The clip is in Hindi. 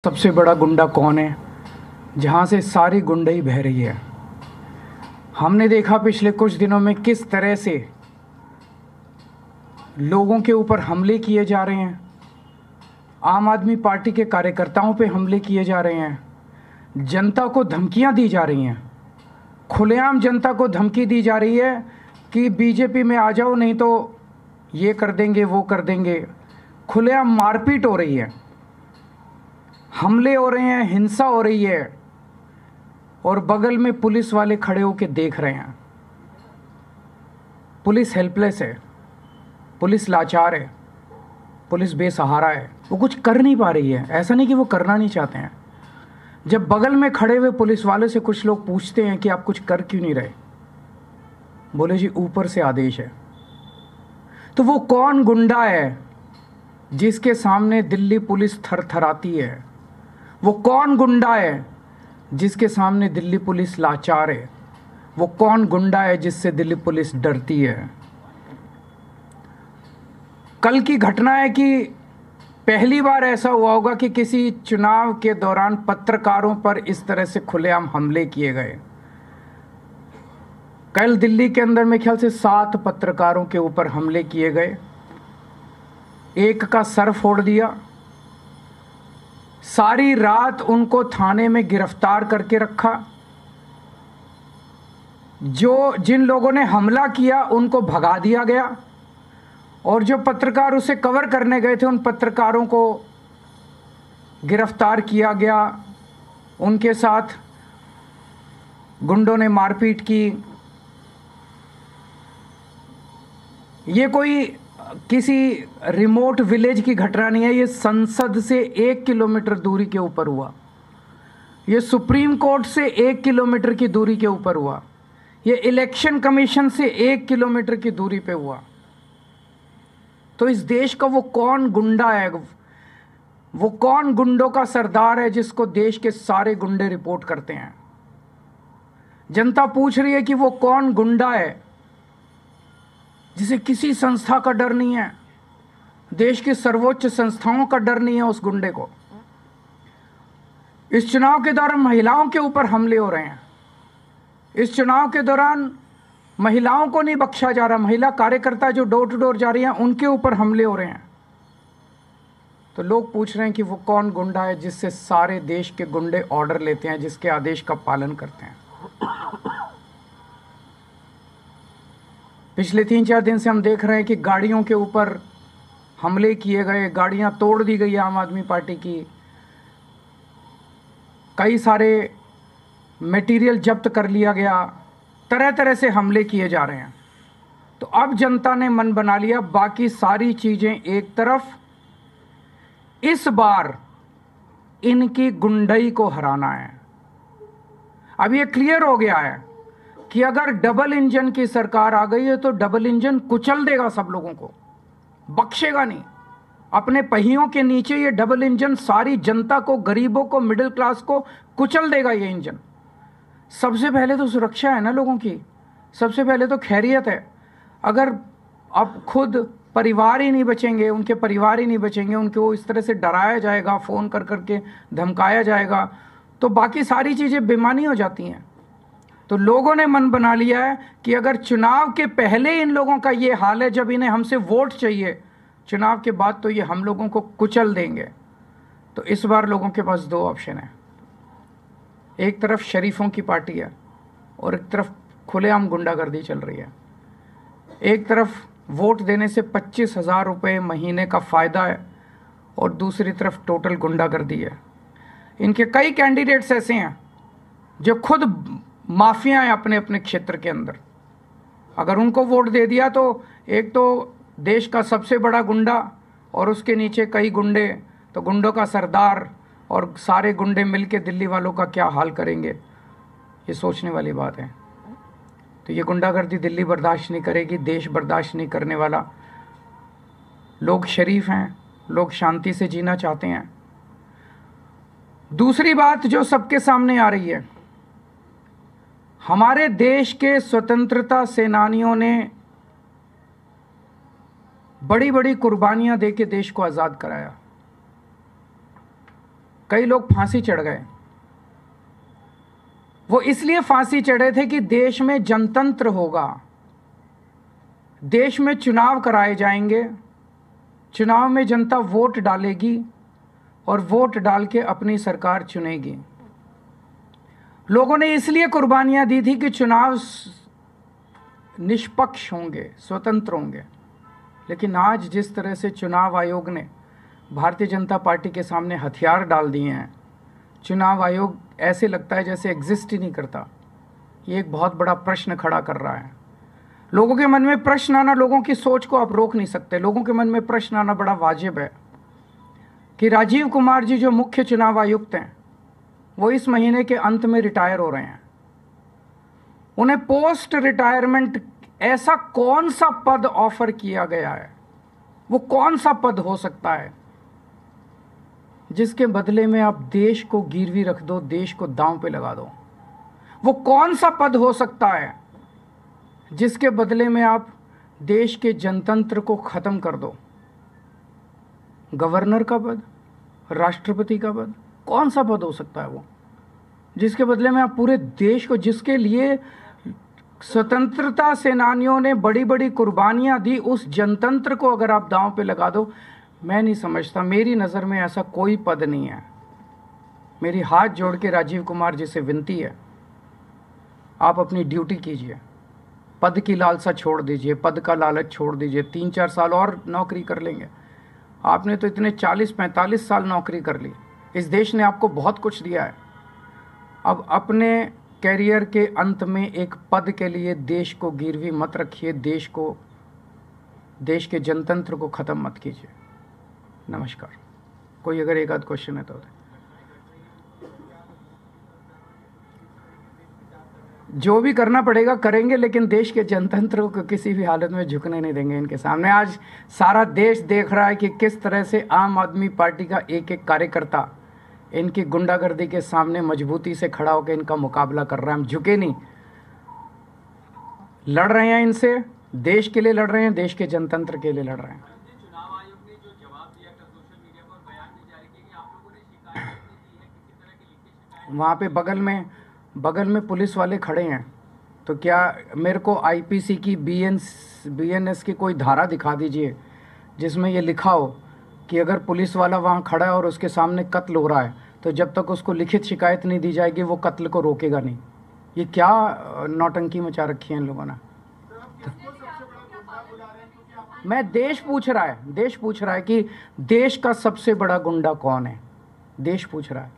सबसे बड़ा गुंडा कौन है, जहाँ से सारी गुंडई बह रही है। हमने देखा पिछले कुछ दिनों में किस तरह से लोगों के ऊपर हमले किए जा रहे हैं। आम आदमी पार्टी के कार्यकर्ताओं पे हमले किए जा रहे हैं, जनता को धमकियां दी जा रही हैं, खुलेआम जनता को धमकी दी जा रही है कि बीजेपी में आ जाओ नहीं तो ये कर देंगे वो कर देंगे। खुलेआम मारपीट हो रही है, हमले हो रहे हैं, हिंसा हो रही है और बगल में पुलिस वाले खड़े होकर देख रहे हैं। पुलिस हेल्पलेस है, पुलिस लाचार है, पुलिस बेसहारा है, वो कुछ कर नहीं पा रही है। ऐसा नहीं कि वो करना नहीं चाहते हैं। जब बगल में खड़े हुए पुलिस वाले से कुछ लोग पूछते हैं कि आप कुछ कर क्यों नहीं रहे, बोले जी ऊपर से आदेश है। तो वो कौन गुंडा है जिसके सामने दिल्ली पुलिस थरथराती है? वो कौन गुंडा है जिसके सामने दिल्ली पुलिस लाचार है? वो कौन गुंडा है जिससे दिल्ली पुलिस डरती है? कल की घटना है कि पहली बार ऐसा हुआ होगा कि किसी चुनाव के दौरान पत्रकारों पर इस तरह से खुलेआम हमले किए गए। कल दिल्ली के अंदर में ख्याल से 7 पत्रकारों के ऊपर हमले किए गए। एक का सर फोड़ दिया, सारी रात उनको थाने में गिरफ्तार करके रखा। जिन लोगों ने हमला किया उनको भगा दिया गया और जो पत्रकार उसे कवर करने गए थे उन पत्रकारों को गिरफ्तार किया गया। उनके साथ गुंडों ने मारपीट की। ये कोई किसी रिमोट विलेज की घटना नहीं है, ये संसद से 1 किलोमीटर दूरी के ऊपर हुआ, ये सुप्रीम कोर्ट से 1 किलोमीटर की दूरी के ऊपर हुआ, ये इलेक्शन कमीशन से 1 किलोमीटर की दूरी पे हुआ। तो इस देश का वो कौन गुंडा है, वो कौन गुंडों का सरदार है जिसको देश के सारे गुंडे रिपोर्ट करते हैं? जनता पूछ रही है कि वो कौन गुंडा है जिसे किसी संस्था का डर नहीं है, देश की सर्वोच्च संस्थाओं का डर नहीं है उस गुंडे को। इस चुनाव के दौरान महिलाओं के ऊपर हमले हो रहे हैं। इस चुनाव के दौरान महिलाओं को नहीं बख्शा जा रहा, महिला कार्यकर्ता जो डोर टू डोर जा रही हैं उनके ऊपर हमले हो रहे हैं। तो लोग पूछ रहे हैं कि वो कौन गुंडा है जिससे सारे देश के गुंडे ऑर्डर लेते हैं, जिसके आदेश का पालन करते हैं। पिछले 3-4 दिन से हम देख रहे हैं कि गाड़ियों के ऊपर हमले किए गए, गाड़ियां तोड़ दी गई आम आदमी पार्टी की, कई सारे मटेरियल जब्त कर लिया गया, तरह तरह से हमले किए जा रहे हैं। तो अब जनता ने मन बना लिया, बाकी सारी चीज़ें एक तरफ, इस बार इनकी गुंडई को हराना है। अब ये क्लियर हो गया है कि अगर डबल इंजन की सरकार आ गई है तो डबल इंजन कुचल देगा सब लोगों को, बख्शेगा नहीं। अपने पहियों के नीचे ये डबल इंजन सारी जनता को, गरीबों को, मिडिल क्लास को कुचल देगा ये इंजन। सबसे पहले तो सुरक्षा है ना लोगों की, सबसे पहले तो खैरियत है। अगर अब खुद परिवार ही नहीं बचेंगे, उनके परिवार ही नहीं बचेंगे, उनको इस तरह से डराया जाएगा, फ़ोन कर करके धमकाया जाएगा, तो बाकी सारी चीज़ें बेमानी हो जाती हैं। तो लोगों ने मन बना लिया है कि अगर चुनाव के पहले इन लोगों का ये हाल है, जब इन्हें हमसे वोट चाहिए, चुनाव के बाद तो ये हम लोगों को कुचल देंगे। तो इस बार लोगों के पास 2 ऑप्शन है, एक तरफ शरीफों की पार्टी है और एक तरफ खुलेआम गुंडागर्दी चल रही है। एक तरफ वोट देने से 25,000 रुपये महीने का फ़ायदा है और दूसरी तरफ टोटल गुंडागर्दी है। इनके कई कैंडिडेट्स ऐसे हैं जो खुद माफिया हैं अपने अपने क्षेत्र के अंदर। अगर उनको वोट दे दिया तो एक तो देश का सबसे बड़ा गुंडा और उसके नीचे कई गुंडे, तो गुंडों का सरदार और सारे गुंडे मिलके दिल्ली वालों का क्या हाल करेंगे, ये सोचने वाली बात है। तो ये गुंडागर्दी दिल्ली बर्दाश्त नहीं करेगी, देश बर्दाश्त नहीं करने वाला। लोग शरीफ हैं, लोग शांति से जीना चाहते हैं। दूसरी बात जो सबके सामने आ रही है, हमारे देश के स्वतंत्रता सेनानियों ने बड़ी बड़ी कुर्बानियां देके देश को आज़ाद कराया। कई लोग फांसी चढ़ गए। वो इसलिए फांसी चढ़े थे कि देश में जनतंत्र होगा, देश में चुनाव कराए जाएंगे, चुनाव में जनता वोट डालेगी और वोट डाल के अपनी सरकार चुनेगी। लोगों ने इसलिए कुर्बानियां दी थी कि चुनाव निष्पक्ष होंगे, स्वतंत्र होंगे। लेकिन आज जिस तरह से चुनाव आयोग ने भारतीय जनता पार्टी के सामने हथियार डाल दिए हैं, चुनाव आयोग ऐसे लगता है जैसे एग्जिस्ट ही नहीं करता। ये एक बहुत बड़ा प्रश्न खड़ा कर रहा है। लोगों के मन में प्रश्न आना, लोगों की सोच को आप रोक नहीं सकते, लोगों के मन में प्रश्न आना बड़ा वाजिब है कि राजीव कुमार जी जो मुख्य चुनाव आयुक्त हैं, वो इस महीने के अंत में रिटायर हो रहे हैं। उन्हें पोस्ट रिटायरमेंट ऐसा कौन सा पद ऑफर किया गया है, वो कौन सा पद हो सकता है जिसके बदले में आप देश को गिरवी रख दो, देश को दांव पे लगा दो? वो कौन सा पद हो सकता है जिसके बदले में आप देश के जनतंत्र को खत्म कर दो? गवर्नर का पद, राष्ट्रपति का पद, कौन सा पद हो सकता है वो जिसके बदले में आप पूरे देश को, जिसके लिए स्वतंत्रता सेनानियों ने बड़ी बड़ी कुर्बानियां दी, उस जनतंत्र को अगर आप दांव पे लगा दो? मैं नहीं समझता, मेरी नज़र में ऐसा कोई पद नहीं है। मेरी हाथ जोड़ के राजीव कुमार जी से विनती है, आप अपनी ड्यूटी कीजिए, पद की लालसा छोड़ दीजिए, पद का लालच छोड़ दीजिए। 3-4 साल और नौकरी कर लेंगे। आपने तो इतने 40-45 साल नौकरी कर ली, इस देश ने आपको बहुत कुछ दिया है। अब अपने कैरियर के अंत में एक पद के लिए देश को गिरवी मत रखिए, देश के जनतंत्र को ख़त्म मत कीजिए। नमस्कार। कोई अगर एक आध क्वेश्चन है तो जो भी करना पड़ेगा करेंगे, लेकिन देश के जनतंत्र को किसी भी हालत में झुकने नहीं देंगे इनके सामने। आज सारा देश देख रहा है कि किस तरह से आम आदमी पार्टी का एक एक कार्यकर्ता इनकी गुंडागर्दी के सामने मजबूती से खड़ा होकर इनका मुकाबला कर रहा है। हम झुके नहीं, लड़ रहे हैं इनसे, देश के लिए लड़ रहे हैं, देश के जनतंत्र के लिए लड़ रहे हैं। चुनाव आयोग ने जो जवाब दिया था सोशल मीडिया पर, बयान भी जारी किया कि आप लोगों ने शिकायत नहीं दी है, किसी तरह की लिखित शिकायत। वहाँ पे बगल में पुलिस वाले खड़े हैं, तो क्या मेरे को आईपीसी की बीएनएस की कोई धारा दिखा दीजिए जिसमें ये लिखा हो कि अगर पुलिस वाला वहाँ खड़ा है और उसके सामने कत्ल हो रहा है तो जब तक उसको लिखित शिकायत नहीं दी जाएगी वो कत्ल को रोकेगा नहीं। ये क्या नौटंकी मचा रखी है इन लोगों ने। मैं देश पूछ रहा है कि देश का सबसे बड़ा गुंडा कौन है, देश पूछ रहा है।